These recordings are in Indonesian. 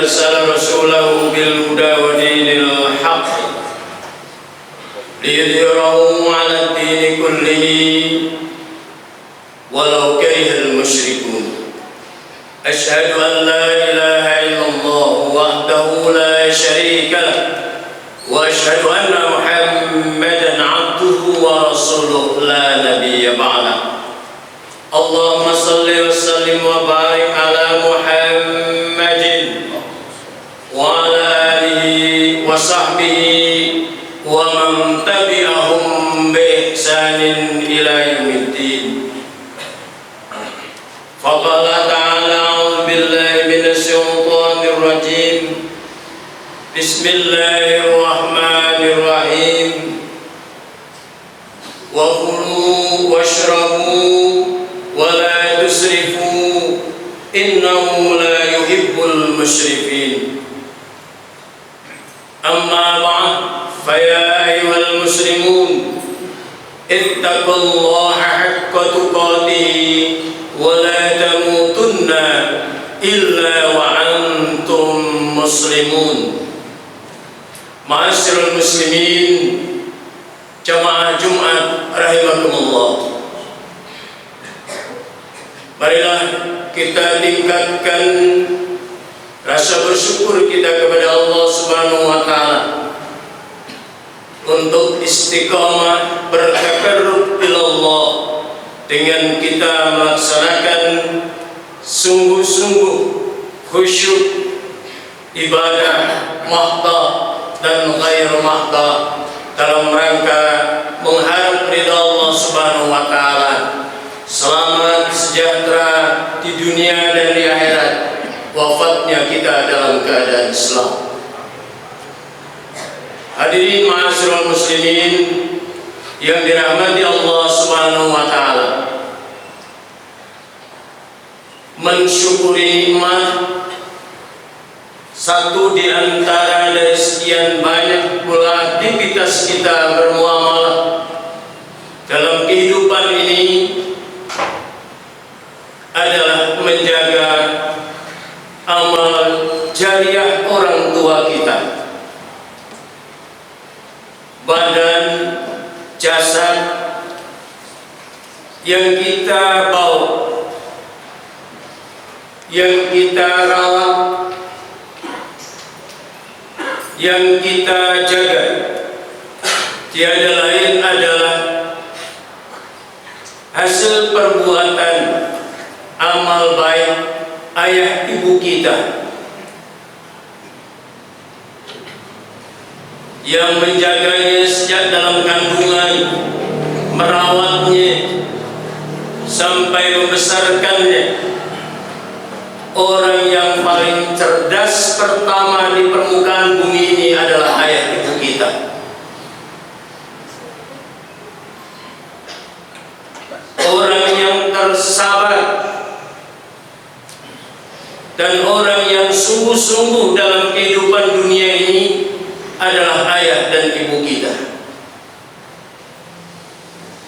أرسل رسوله بالهدى ودين الحق ليظهره على الدين كله ولو كره المشركون. أشهد أن لا إله إلا الله وحده لا شريك له وأشهد أن محمدا عبده ورسوله لا نبي بعده. اللهم صل وسلم وبارك على محمد وعلى آله وصحبه ومن تبعهم بإحسان إلى يوم الدين. فقال تعالى: أعوذ بالله من الشيطان الرجيم. بسم الله الرحمن الرحيم. وكلوا واشربوا ولا تسرفوا إنه لا يحب المسرفين. أما بعد، فيا أيها المسلمون، اتقوا الله حق تقاته ولا تموتن إلا وأنتم مسلمون. Ma'asyiral muslimin, jamaah Jumat rahimakumullah. Marilah kita tingkatkan rasa bersyukur kita kepada Allah Subhanahu wa taala untuk istiqamah bertakarrub ila Allah dengan kita melaksanakan sungguh-sungguh khusyuk ibadah mahda dan ghair mahda dalam rangka mengharap ridha Allah Subhanahu wa taala. Selamat sejahtera di dunia dan di akhirat. Wafatnya kita dalam keadaan Islam. Hadirin ma'asyiral muslimin yang dirahmati Allah Subhanahu wa taala. Mensyukuri nikmat satu di antara dari sekian banyak pula aktivitas kita bermuamalah dalam kehidupan ini adalah menjaga amal jariah orang tua kita, badan, jasad yang kita bawa, yang kita rawat, yang kita jaga, tiada lain adalah hasil perbuatan amal baik ayah ibu kita yang menjaganya sejak dalam kandungan, merawatnya sampai membesarkannya. Orang yang paling cerdas pertama di permukaan bumi ini adalah ayah ibu kita. Orang yang tersabar dan orang yang sungguh-sungguh dalam kehidupan dunia ini adalah ayah dan ibu kita.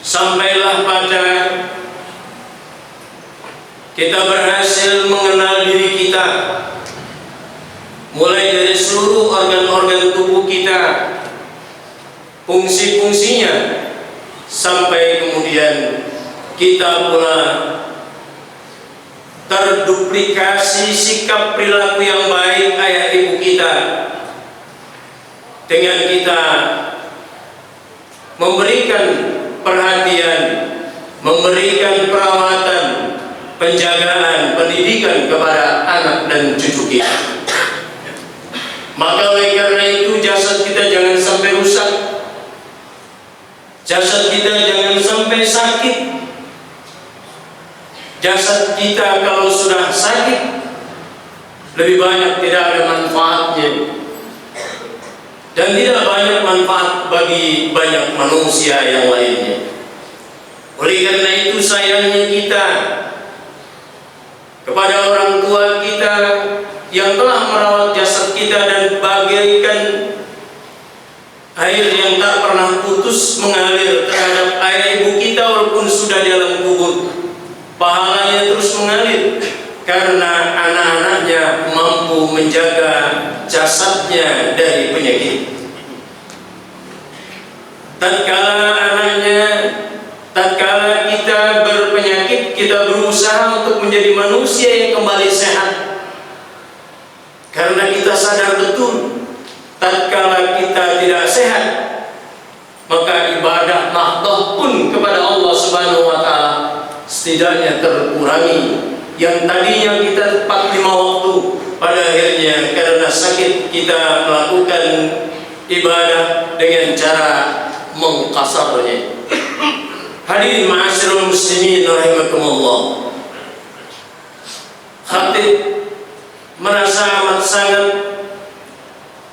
Sampailah pada kita berhasil mengenal diri kita, mulai dari seluruh organ-organ tubuh kita, fungsi-fungsinya, sampai kemudian kita pula terduplikasi sikap perilaku yang baik ayah ibu kita dengan kita memberikan perhatian, memberikan perawatan, penjagaan, pendidikan kepada anak dan cucu kita. Maka oleh karena itu jasad kita jangan sampai rusak, jasad kita jangan sampai sakit. Jasad kita kalau sudah sakit lebih banyak tidak ada manfaatnya dan tidak banyak manfaat bagi banyak manusia yang lainnya. Oleh karena itu sayangnya kita kepada orang tua kita yang telah merawat jasad kita dan bagaikan air yang tak pernah putus mengalir terhadap ayah ibu kita walaupun sudah di alam kubur. Pahalanya terus mengalir karena anak-anaknya mampu menjaga jasadnya dari penyakit. Tatkala kita berpenyakit, kita berusaha untuk menjadi manusia yang kembali sehat, karena kita sadar betul tatkala kita tidak sehat, maka ibadah mahdoh pun kepada Allah Subhanahu wa Ta'ala setidaknya terkurangi. Yang tadinya kita tepat 5 waktu, pada akhirnya karena sakit kita melakukan ibadah dengan cara mengkasarnya. Hadirin ma'asyiral muslimin rahimakumullah, khatib merasa amat sangat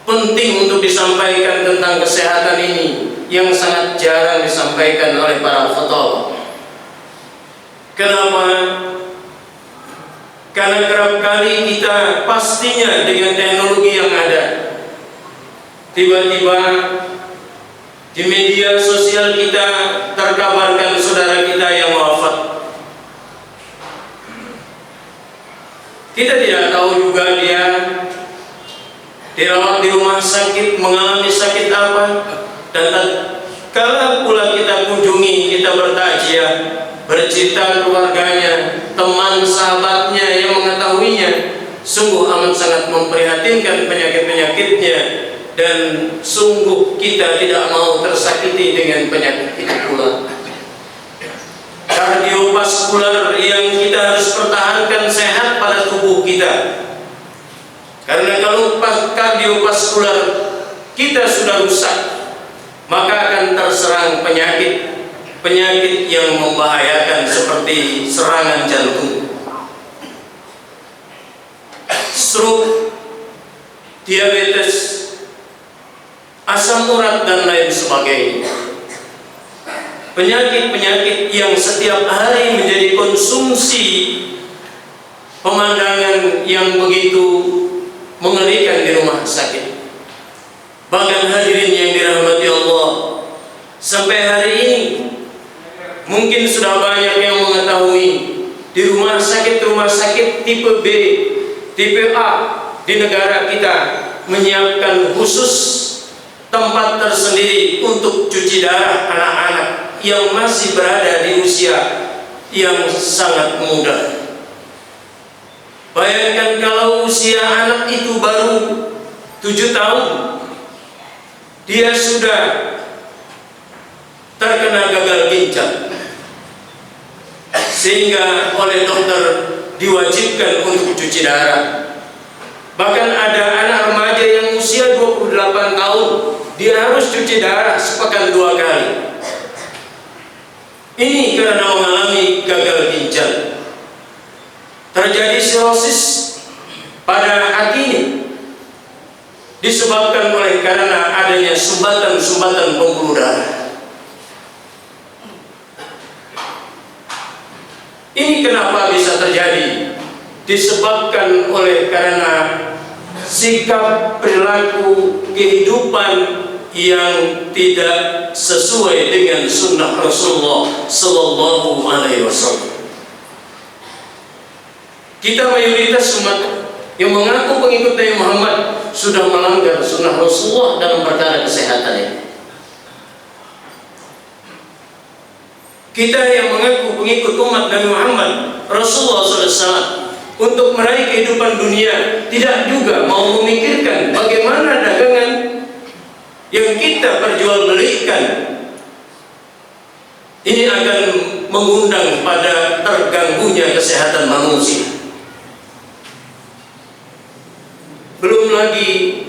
penting untuk disampaikan tentang kesehatan ini yang sangat jarang disampaikan oleh para khatib. Kenapa? Karena kerap kali kita pastinya dengan teknologi yang ada, tiba-tiba di media sosial kita terkabarkan saudara kita yang wafat. Kita tidak tahu juga dia dirawat di rumah sakit, mengalami sakit apa, dan kalau pula kita kunjungi, kita bertakziah, bercerita keluarganya, teman sahabatnya yang mengetahuinya, sungguh amat sangat memprihatinkan penyakit-penyakitnya, dan sungguh kita tidak mau tersakiti dengan penyakit itu pula. Kardiovaskular yang kita harus pertahankan sehat pada tubuh kita, karena kalau kardiovaskular kita sudah rusak, maka akan terserang penyakit yang membahayakan seperti serangan jantung, stroke, diabetes, asam urat, dan lain sebagainya. Penyakit-penyakit yang setiap hari menjadi konsumsi pemandangan yang begitu mengerikan di rumah sakit. Bahkan hadirin yang dirahmati Allah, sampai hari ini mungkin sudah banyak yang mengetahui di rumah sakit tipe B, tipe A di negara kita menyiapkan khusus tempat tersendiri untuk cuci darah anak-anak yang masih berada di usia yang sangat muda. Bayangkan kalau usia anak itu baru 7 tahun, dia sudah terkena gagal ginjal, sehingga oleh dokter diwajibkan untuk cuci darah. Bahkan ada anak remaja yang usia 28 tahun, dia harus cuci darah sepekan 2 kali. Ini karena mengalami gagal ginjal. Terjadi sirosis pada hatinya disebabkan oleh karena adanya sumbatan-sumbatan pembuluh darah. Ini kenapa bisa terjadi? Disebabkan oleh karena sikap, perilaku, kehidupan yang tidak sesuai dengan sunnah Rasulullah Sallallahu Alaihi Wasallam. Kita mayoritas umat yang mengaku pengikut Nabi Muhammad sudah melanggar sunnah Rasulullah dalam perkara kesehatan ini. Kita yang mengaku pengikut umat Nabi Muhammad Rasulullah SAW untuk meraih kehidupan dunia tidak juga mau memikirkan bagaimana dagangan yang kita perjualbelikan ini akan mengundang pada terganggunya kesehatan manusia. Belum lagi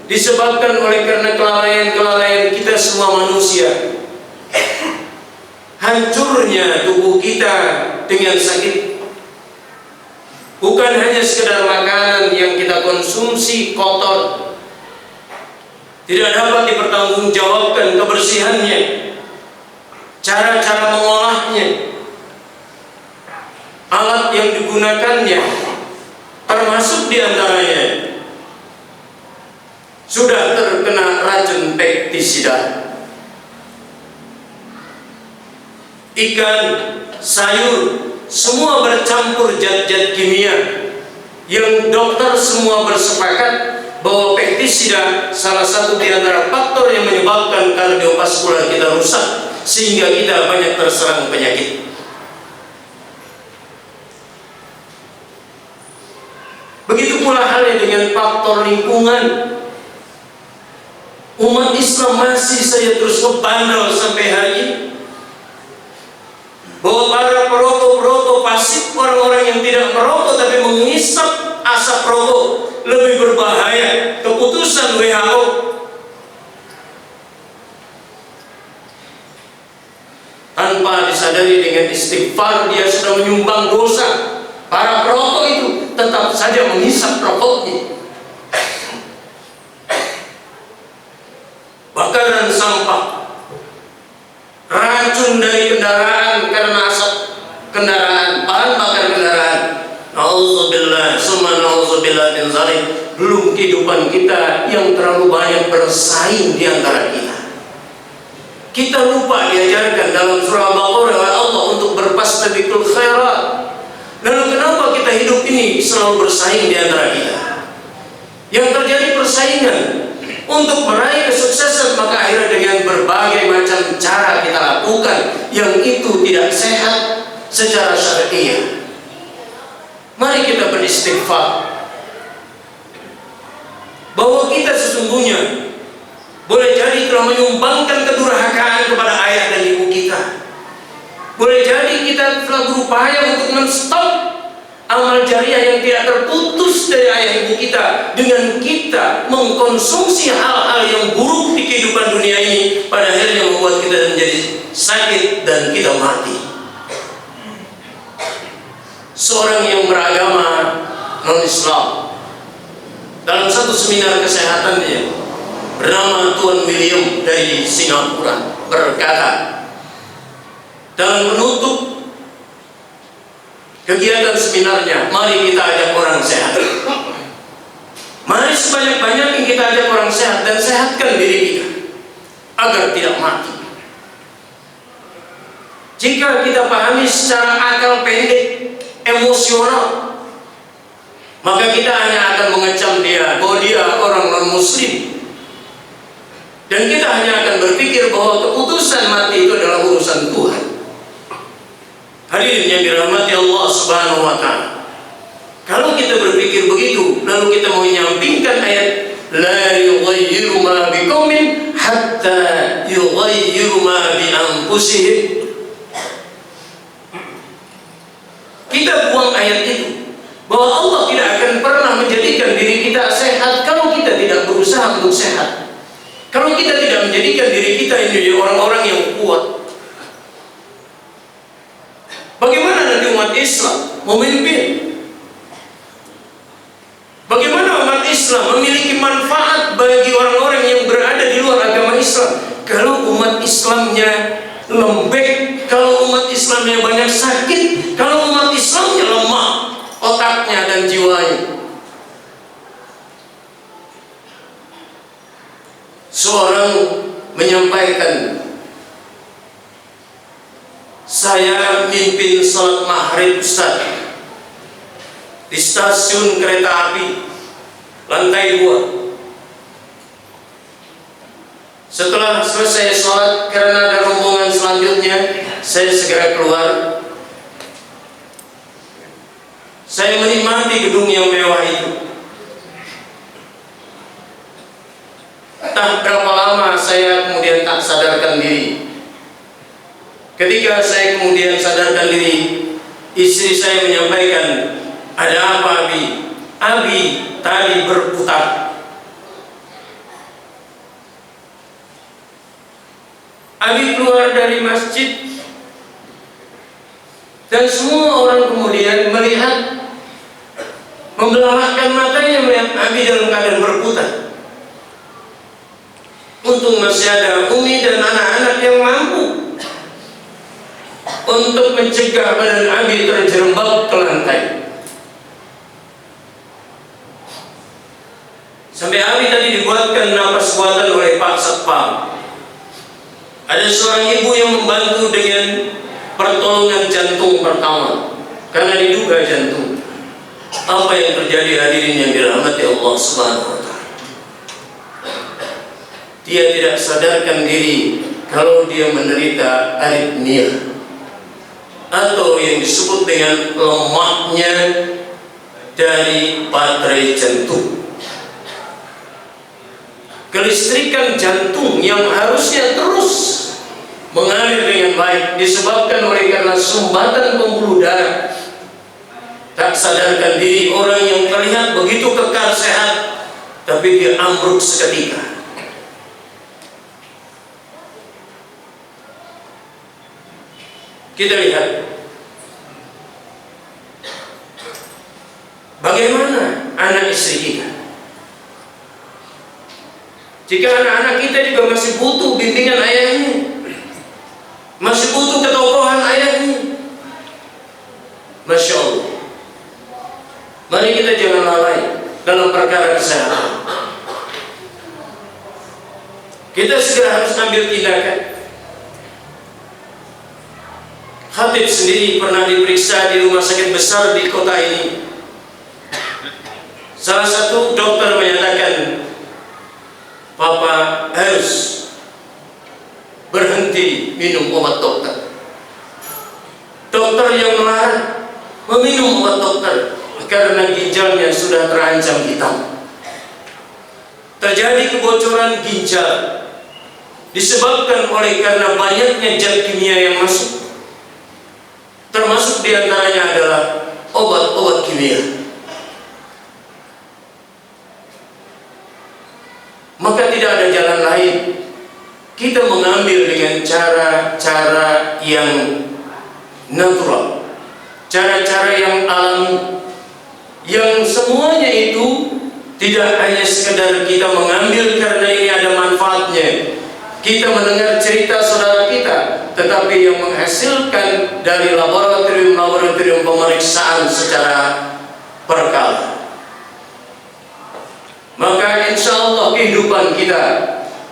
disebabkan oleh karena kelalaian-kelalaian kita semua manusia, hancurnya tubuh kita dengan sakit. Bukan hanya sekedar makanan yang kita konsumsi kotor, tidak dapat dipertanggungjawabkan kebersihannya, cara-cara mengolahnya, alat yang digunakannya, termasuk diantaranya sudah terkena racun pestisida. Ikan, sayur, semua bercampur zat-zat kimia yang dokter semua bersepakat bahwa pestisida salah satu di antara faktor yang menyebabkan kardiovaskular kita rusak sehingga kita banyak terserang penyakit. Begitu pula halnya dengan faktor lingkungan. Umat Islam masih saja terus ngebandel sampai hari ini bahwa para perokok-perokok pasif, orang-orang yang tidak merokok tapi menghisap asap rokok lebih berbahaya. Keputusan WHO tanpa disadari dengan istighfar dia sudah menyumbang dosa. Para perokok itu tetap saja menghisap rokoknya. Bakaran sampah, racun dari kendaraan karena asap kendaraan, bahan bakar kendaraan. Nauzubillah, summa nauzubillah min dzalik. Belum kehidupan kita yang terlalu banyak bersaing di antara kita. Kita lupa diajarkan dalam surah Al-Baqarah oleh Allah untuk berfastabiqul khairat. Lalu kenapa kita hidup ini selalu bersaing di antara kita? Yang terjadi persaingan untuk meraih kesuksesan, maka akhirnya dengan berbagai macam cara kita lakukan yang itu tidak sehat secara syariah. Mari kita beristighfar bahwa kita sesungguhnya boleh jadi telah menyumbangkan kedurhakaan kepada ayah dan ibu kita. Boleh jadi kita telah berupaya untuk men-stop amal jariah yang tidak terputus dari ayah ibu kita dengan kita mengkonsumsi hal-hal yang buruk di kehidupan dunia ini, pada akhirnya membuat kita menjadi sakit dan kita mati. Seorang yang beragama non-Islam dalam satu seminar kesehatannya bernama Tuan William dari Singapura berkata dalam menutup kegiatan seminarnya, mari kita ajak orang sehat. Mari sebanyak-banyaknya kita ajak orang sehat dan sehatkan diri kita agar tidak mati. Jika kita pahami secara akal pendek, emosional, maka kita hanya akan mengecam dia bahwa dia orang non-muslim, dan kita hanya akan berpikir bahwa keputusan mati itu adalah urusan Tuhan. Hadirin yang dirahmati Allah Subhanahu wa Ta'ala, kalau kita berpikir begitu, lalu kita mau menyampingkan ayat la yughayyiru ma biqaumin hatta yughayyiru ma bi anfusihim, kita buang ayat itu bahwa Allah tidak akan pernah menjadikan diri kita sehat kalau kita tidak berusaha untuk sehat. Kalau kita tidak menjadikan diri kita ini orang-orang yang kuat, bagaimana nanti umat Islam memimpin? Bagaimana umat Islam memiliki manfaat bagi orang-orang yang berada di luar agama Islam kalau umat Islamnya lembek, kalau umat Islamnya banyak sakit, kalau umat Islamnya lemah otaknya dan jiwanya? Seorang menyampaikan, saya mimpin salat maghrib Ustaz di stasiun kereta api lantai 2. Setelah selesai salat, karena ada rombongan selanjutnya, saya segera keluar. Saya menikmati gedung yang mewah itu. Entah berapa lama saya kemudian tak sadarkan diri. Ketika saya kemudian sadarkan diri, istri saya menyampaikan, ada apa Abi? Abi tadi berputar. Abi keluar dari masjid dan semua orang kemudian melihat, membelalakan matanya melihat Abi dalam keadaan berputar. Untung masih ada Umi dan anak-anak yang mampu untuk mencegah badan Abi terjerembab ke lantai. Sampai Abi tadi dibuatkan napas buatan oleh Pak Satpam. Ada seorang ibu yang membantu dengan pertolongan jantung pertama karena diduga jantung. Apa yang terjadi hadirin yang dirahmati Allah Subhanahu wa Ta'ala? Dia tidak sadarkan diri kalau dia menderita aritmia atau yang disebut dengan lemahnya dari baterai jantung. Kelistrikan jantung yang harusnya terus mengalir dengan baik disebabkan oleh karena sumbatan pembuluh darah. Tak sadarkan diri orang yang terlihat begitu kekal sehat, tapi dia ambruk seketika. Kita lihat bagaimana anak istri kita. Jika anak-anak kita juga masih butuh bimbingan ayahnya, masih butuh ketokohan ayahnya, Masya Allah, mari kita jangan lalai dalam perkara kesehatan. Kita segera harus ambil tindakan. Khatib sendiri pernah diperiksa di rumah sakit besar di kota ini. Salah satu dokter menyatakan, Papa harus berhenti minum obat dokter. Dokter yang melarang meminum obat dokter karena ginjalnya sudah terancam hitam. Terjadi kebocoran ginjal disebabkan oleh karena banyaknya zat kimia yang masuk. Termasuk diantaranya adalah obat-obat kimia. Maka tidak ada jalan lain. Kita mengambil dengan cara-cara yang natural, cara-cara yang alami, yang semuanya itu tidak hanya sekedar kita mengambil karena ini ada manfaatnya, kita mendengar cerita saudara kita, tetapi yang menghasilkan dari laboratorium pemeriksaan secara berkala. Maka insya Allah kehidupan kita,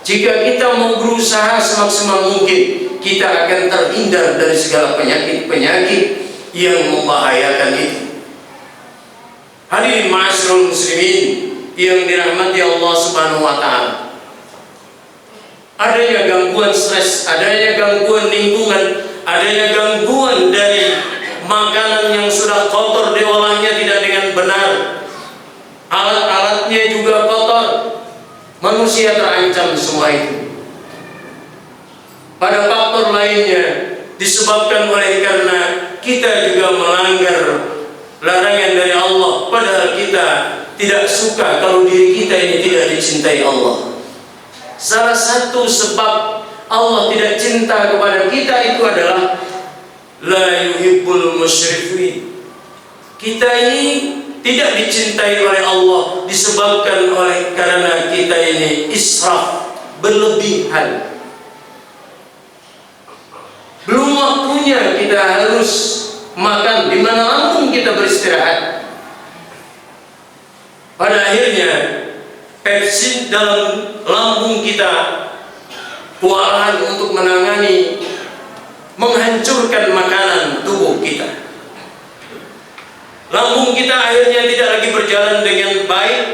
jika kita mau berusaha semaksimal mungkin, kita akan terhindar dari segala penyakit-penyakit yang membahayakan itu. Hadirin ma'asyiral muslimin yang dirahmati Allah Subhanahu wa Ta'ala, adanya gangguan stres, adanya gangguan lingkungan, adanya gangguan dari makanan yang sudah kotor diolahnya tidak dengan benar, alat-alatnya juga kotor, manusia terancam semua itu. Pada faktor lainnya disebabkan oleh karena kita juga melanggar larangan dari Allah, padahal kita tidak suka kalau diri kita ini tidak dicintai Allah. Salah satu sebab Allah tidak cinta kepada kita itu adalah la yuhibbul musyrifin. Kita ini tidak dicintai oleh Allah disebabkan oleh karena kita ini israf, berlebihan. Belum waktunya kita harus makan di mana lambung kita beristirahat. Pada akhirnya pepsin dalam lambung kita kewalahan untuk menangani, menghancurkan makanan tubuh kita. Lambung kita akhirnya tidak lagi berjalan dengan baik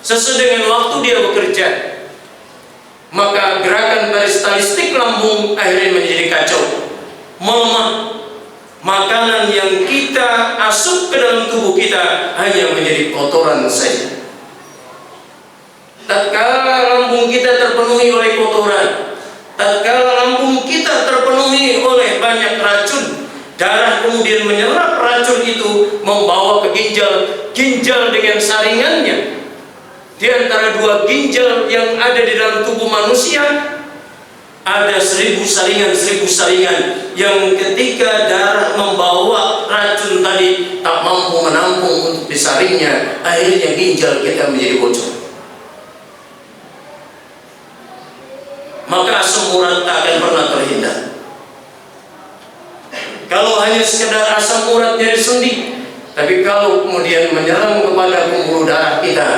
sesuai dengan waktu dia bekerja. Maka gerakan peristaltik lambung akhirnya menjadi kacau, melemah. Makanan yang kita asup ke dalam tubuh kita hanya menjadi kotoran saja. Tatkala lambung kita terpenuhi oleh kotoran, tatkala lambung kita terpenuhi oleh banyak racun, darah kemudian menyerap racun itu membawa ke ginjal, ginjal dengan saringannya. Di antara dua ginjal yang ada di dalam tubuh manusia ada 1000 saringan yang ketika darah membawa racun tadi tak mampu menampung untuk disaringnya, akhirnya ginjal kita menjadi bocor. Maka asam urat tak akan pernah terhindar. Kalau hanya sekedar asam urat nyeri sendi, tapi kalau kemudian menyerang kepada pembuluh darah kita,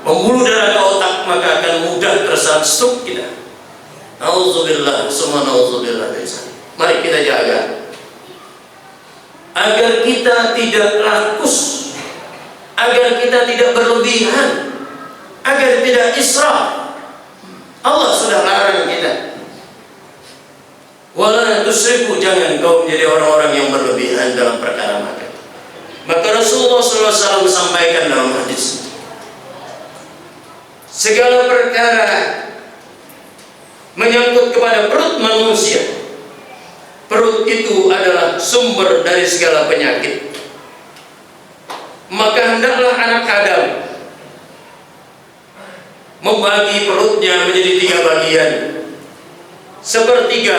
pembuluh darah ke otak, maka akan mudah terserang stroke kita. Nauzubillah, semua nauzubillah dari sana. Mari kita jaga agar kita tidak rakus agar kita tidak berlebihan, agar tidak israf. Allah sudah larang kita. Wala tusrifu, jangan kau menjadi orang-orang yang berlebihan dalam perkara makan. Maka Rasulullah SAW sampaikan dalam hadis, segala perkara menyangkut kepada perut manusia, perut itu adalah sumber dari segala penyakit. Maka hendaklah anak Adam membagi perutnya menjadi 3 bagian. Sepertiga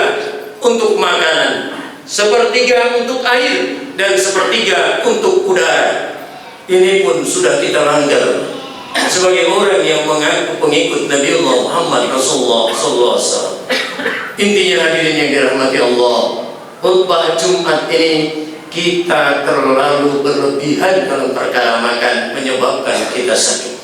untuk makanan, sepertiga untuk air, dan sepertiga untuk udara. Ini pun sudah kita langgar sebagai orang yang mengaku pengikut Nabi Muhammad Rasulullah SAW. Intinya hadirin yang dirahmati Allah, khutbah Jumat ini kita terlalu berlebihan dalam perkara makan, menyebabkan kita sakit.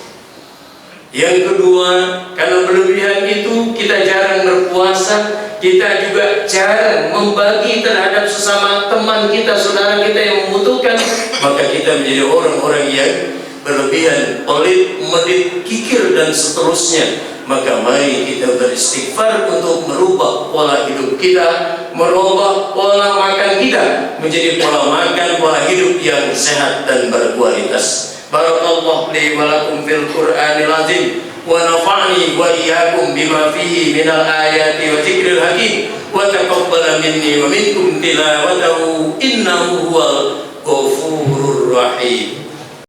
Yang kedua, karena berlebihan itu kita jarang berpuasa, kita juga jarang membagi terhadap sesama teman kita, saudara kita yang membutuhkan. Maka kita menjadi orang-orang yang berlebihan, pelit, medit, kikir, dan seterusnya. Maka mari kita beristighfar untuk merubah pola hidup kita, merubah pola makan kita menjadi pola makan, pola hidup yang sehat dan berkualitas. Barakallahu li wa lakum fil Qur'anil azim, wa nafa'ni wa iyyakum bima fihi minal ayati wa dzikril hakim, wa taqabbala minni wa minkum tilawatahu innahu huwal ghafurur rahim.